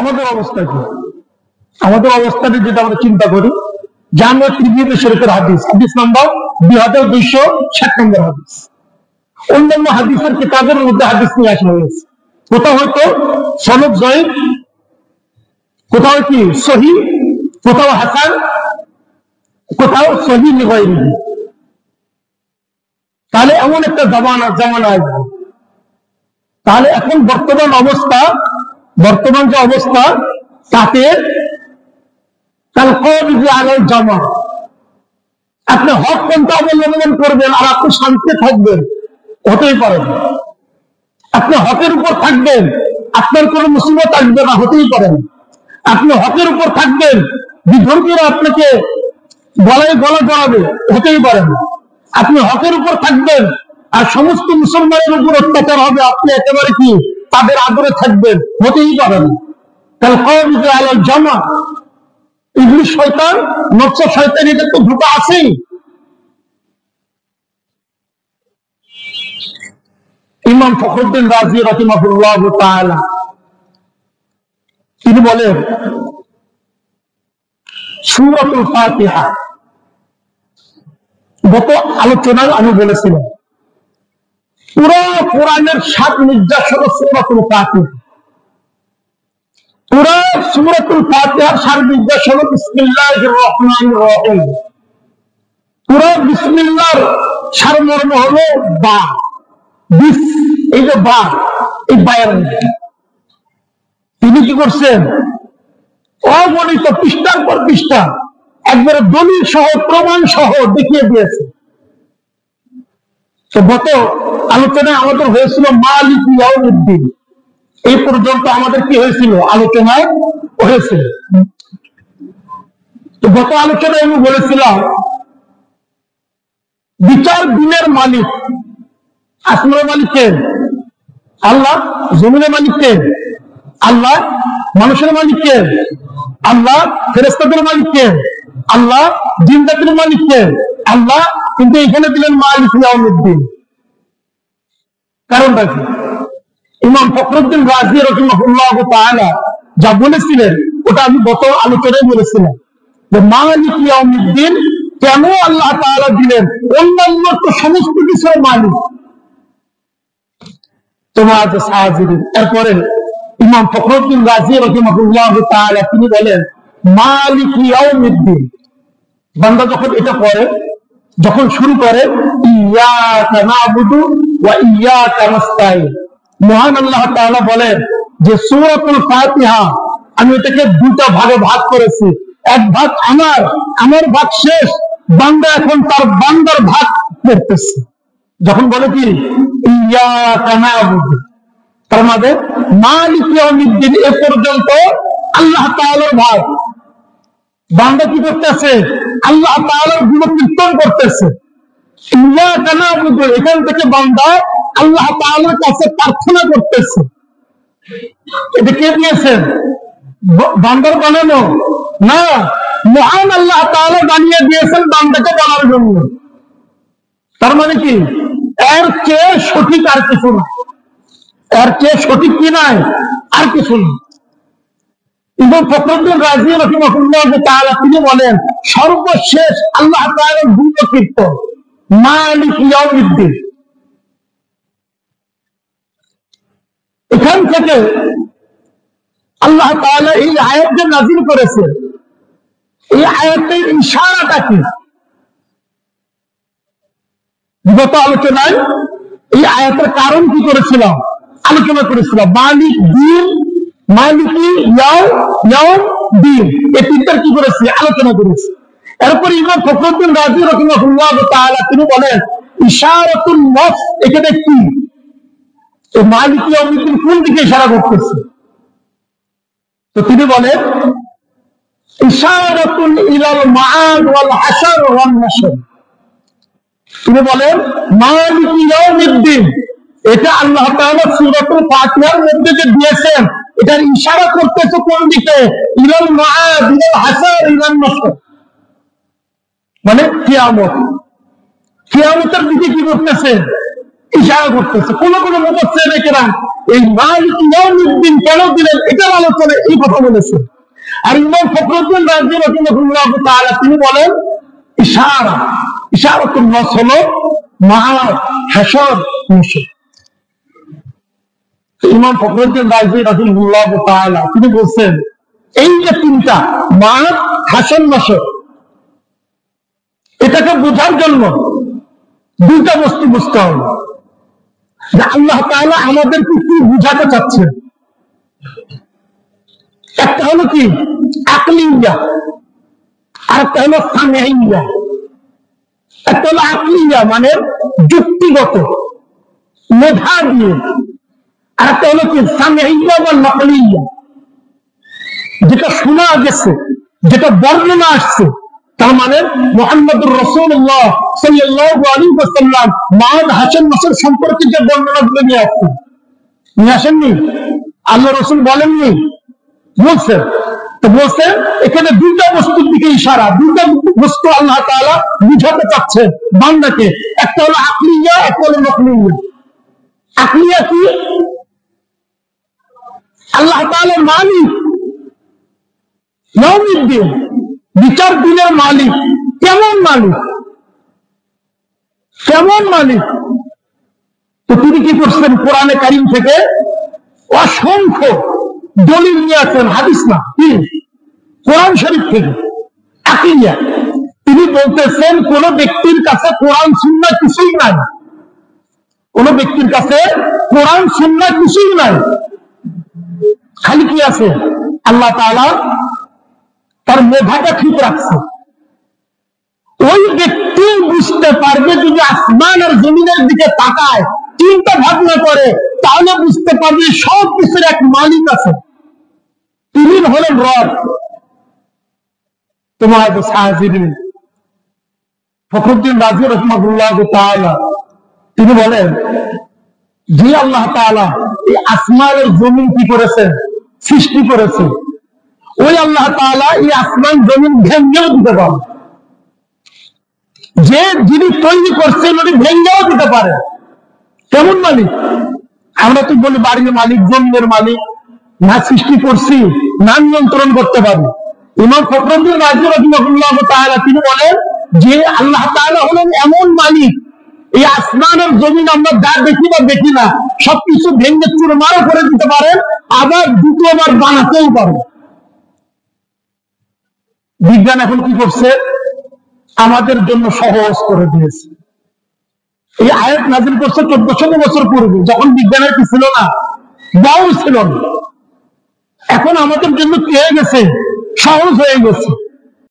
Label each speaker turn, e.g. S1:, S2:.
S1: আমাদের অবস্থা কি? আমাদের অবস্থাটা যেটা আমরা চিন্তা করি যে আমরা তিরমিজি শরীফের হাদিস নাম্বার 2260 নম্বর হাদিস, অন্যান্য হাদিসের কিতাবের মধ্যে হাদিস নিয়ে আসা হয়েছে। কোথাও হয়তো সনদ জয়ীফ, কোথাও কি সহিহ, কোথাও হাসান, কোথাও সহিহ লিগাইরিহি। তাহলে এমন একটা জামানা আসবে, তাহলে এখন বর্তমান যে অবস্থা তাতে জামা, আপনি হক পন্থা অবলম্বন করবেন আর আপনি শান্তি থাকবেন, হতেই পারে না। আপনি হকের উপর থাকবেন, আপনার কোন মুসিবত আসবে না, হতেই পারে না। আপনি হকের উপর থাকবেন, বিধর্মীরা আপনাকে গলায় গলা জড়াবে, হতেই পারে না। আপনি হকের উপর থাকবেন আর সমস্ত মুসলমানের উপর অত্যাচার হবে, আপনি একেবারে কি তাদের আদরে থাকবেন, হতেই পারে না। তাহলে জামা, ইবলিস শয়তান, নফস শয়তান, এটা তো ধোঁকা আছেই। ইমাম ফখরুদ্দিন রাজি রাহিমাহুল্লাহ তাআলা তিনি বলেন, সূরাতুল ফাতিহা, গত আলোচনায় আমি বলেছিলাম পুরো কোরআনের 7 নির্দেশ হলো সূরাতুল ফাতিহা। পুরো সূরাতুল ফাতিহার 7 নির্দেশ হলো বিসমিল্লাহির রহমানির রহিম। পুরো বিসমিল্লাহর সারমর্ম হলো বা, বিস, এই যে বা, এই বায়ের তিনি কি করছেন, অগণিত পৃষ্ঠার পর পৃষ্ঠা একবারে দলিল সহ প্রমাণ সহ দেখিয়ে দিয়েছে। তো গত আলোচনায় আমাদের হয়েছিল মালিক ইয়াউমিদ্দিন, এই পর্যন্ত আমাদের কি হয়েছিল, আলোচনায় হয়েছিল। তো গত আলোচনায় আমি বলেছিলাম বিচার দিনের মালিক, আসমানের মালিক কে? আল্লাহ। জমিনের মালিক কে? আল্লাহ। মানুষের মালিক কে? আল্লাহ। ফেরেশতাদের মালিক কে? আল্লাহ। জিন্দাতের মালিক কে? আল্লাহ। কিন্তু এখানে দিলেন মালিক ইয়াউমিদ্দিন, কারণটা কি? ইমাম ফখরুদ্দিন রাজি রাহিমাহুল্লাহ তাআলা যা বলেছিলেন ওটা আমি গত আলোচনায় বলেছিলাম যে মালিক ইয়াউমিদ্দিন কেন আল্লাহ তাআলা দিলেন, অন্যান্য তো সমস্ত কিছুর মালিক। তোমার সাহায্যের এরপরে ইমাম ফখরুদ্দিন রাজি রাহিমাহুল্লাহ তাআলা তিনি বলেন মালিক ইয়াউমিদ্দিন, বান্দা যখন এটা পড়ে, যখন শুরু করে ইয়াকা না'বুদু ওয়া ইয়াকা নাস্তাইন, মহান আল্লাহ তাআলা বলেন যে সূরাতুল ফাতিহা আমি এটাকে দুটো ভাগে ভাগ করেছি, এক ভাগ আমার ভাগ শেষ, বান্দা এখন তার বান্দার ভাগ করতেছে। যখন বলে কি ইয়াকা না'বুদু, তার মানে মালিক ইয়াউমিদ্দিন এ পর্যন্ত আল্লাহ তাআলার ভাগ, বান্দা কি করতেছে, আল্লাহ তাআলার গুণকীর্তন করতেছে। ইয়াকা না'বুদু, এখান থেকে বান্দা আল্লাহ তাআলার কাছে প্রার্থনা করতেছে। এটা কে দিয়েছেন? বান্দার বানানো না, মহান আল্লাহ তাআলা বানিয়ে দিয়েছেন বান্দাকে বলার জন্য। তার মানে কি, এর চেয়ে সঠিক আর কিছু না, এর চেয়ে সঠিক কি নাই, আর কিছু না। ইমাম ফখরুদ্দিন রাজি রাহিমাহুল্লাহ তাআলা তিনি বলেন সর্বশেষ আল্লাহ তাআলার গুণকীর্তন মালিক ইয়াউমিদ্দিন। এখান থেকে আল্লাহ তাআলা এই আয়াত যে নাযিল করেছে, এই আয়াতের ইশারাটা কি? বিগত আলোচনায় এই আয়াতের কারণ কি করেছিলাম, আলোচনা করেছিলাম। মালিক দিন, মালিকি ইয়াউমিদ্দিন, এই তিনটার কি করেছি, আলোচনা করেছি। এরপর ইমাম ফখরুদ্দিন রাজি রাহিমাহুল্লাহ তাআলা তিনি বলেন ইশারাতুন নফস, এখানে কি মালিক ইয়াউমিদ্দিন কোন দিকে ইশারা করতেছে? তো তিনি বলেন ইশারাতুন ইলাল মাআদ ওয়াল হাশর ওয়ান নাশর। তিনি বলেন মালিক ইয়াউমিদ্দিন, এটা আল্লাহ তাআলা সূরাতুল ফাতিহার মধ্যে যে দিয়েছেন, এটার ইশারা করতেছে কোন দিকে? ইলাল মাআদ, ইলাল হাশর, ইলান নাশর, মানে কিয়ামত। কিয়ামতের দিকে কি করতেছে? ইশারা করতেছে। কোন কোন মুফাসসিররা এই মালিক ইয়াউমিদ্দিন কেন দিলেন এটার আলোচনা এই কথা বলেছে। আর ইমাম ফখরুদ্দিন রাজি রাহিমাহুল্লাহ তাআলা তিনি বলেন ইশারাতুন নাস হলো মাআদ হাসর নসর। ইমাম ফখরুদ্দিন রাজি রাহিমাহুল্লাহ তাআলা তিনি বলছেন এই যে তিনটা মাআদ হাসর নসর, এটাকে বোঝার জন্য দুইটা বস্তু বুঝতে হবে যে আল্লাহ তাআলা আমাদেরকে কি বুঝাতে চাচ্ছেন। একটা হলো কি আকলিয়া, আর একটা হলো সামিইয়া। একটা হলো আকলিয়া মানে যুক্তিগত মেধা দিয়ে, আর একটা হলো কি সামিইয়া বা নকলিয়া, যেটা শোনা গেছে, যেটা বর্ণনা আসছে। তার মানে মুহাম্মদুর রাসূলুল্লাহ সাল্লাল্লাহু আলাইহি ওয়াসাল্লাম মাআদ হাসান নসর সম্পর্কে যে বর্ণনাগুলো নিয়ে আসেননি, আল্লাহ রাসূল বলেননি, বলছেন। তো বলছেন এখানে দুইটা বস্তুর দিকে ইশারা, দুইটা বস্তু আল্লাহ তাআলা বুঝাতে চাচ্ছেন বান্দাকে। একটা হলো আকলিয়া, একটা হলো নকলিয়া। আকলিয়া কি? আল্লাহ তাআলা মালিক ইয়াউমিদ্দিন, বিচার দিনের মালিক। কেমন মালিক? কেমন মালিক? তো তিনি কি করছেন? কোরআনে কারীম থেকে অসংখ্য দলিল নিয়ে আসেন, হাদিস না, কোরআন শরীফ থেকে। আকলিয়া তিনি বলতেছেন কোন ব্যক্তির কাছে কোরআন সুন্নাহ কিছুই নাই, কোন ব্যক্তির কাছে কোরআন সুন্নাহ কিছুই নাই, খালি কি আছে? আল্লাহ তাআলা তার মেধাটা ঠিক রাখছে। ওই ব্যক্তি বুঝতে পারবে যদি আসমান আর জমিনের দিকে তাকায়, চিন্তা ভাবনা করে, তাহলে বুঝতে পারবে সব কিছুর এক মালিক আছে, তিনি হলেন রব। তোমার ফখরুদ্দিন রাজি রাহিমাহুল্লাহ তাআলা তিনি বলেন যে আল্লাহ তাআলা এই আসমানের জমিন কি করেছেন? সৃষ্টি করেছে। ওই আল্লাহ তাআলা এই আসমান জমিন ভেঙ্গেও দিতে পারে, যে যিনি তৈরি করছেন উনি ভেঙ্গেও দিতে পারে। কেমন মালিক? আমরা তো বলি বাড়ির মালিক, জমির মালিক, না সৃষ্টি করছি না নিয়ন্ত্রণ করতে পারি। ইমাম ফখরুদ্দিন রাজি রাহিমাহুল্লাহ তাআলা তিনি বলেন যে আল্লাহ তাআলা হলেন এমন মালিক, এই আসমানের জমিন আমরা যা দেখি বা দেখি না সবকিছু ভেঙ্গে চুরমারও করে দিতে পারেন, আবার দ্বিতীয়বার বানাতেও পারেন। বিজ্ঞান এখন কি করছে? আমাদের জন্য সহজ করে দিয়েছে। এই আয়াত নাযিল করছে 1400 বছর পূর্বে, যখন বিজ্ঞানের কি ছিল না, বাউ ছিল না। এখন আমাদের জন্য কি হয়ে গেছে? সহজ হয়ে গেছে।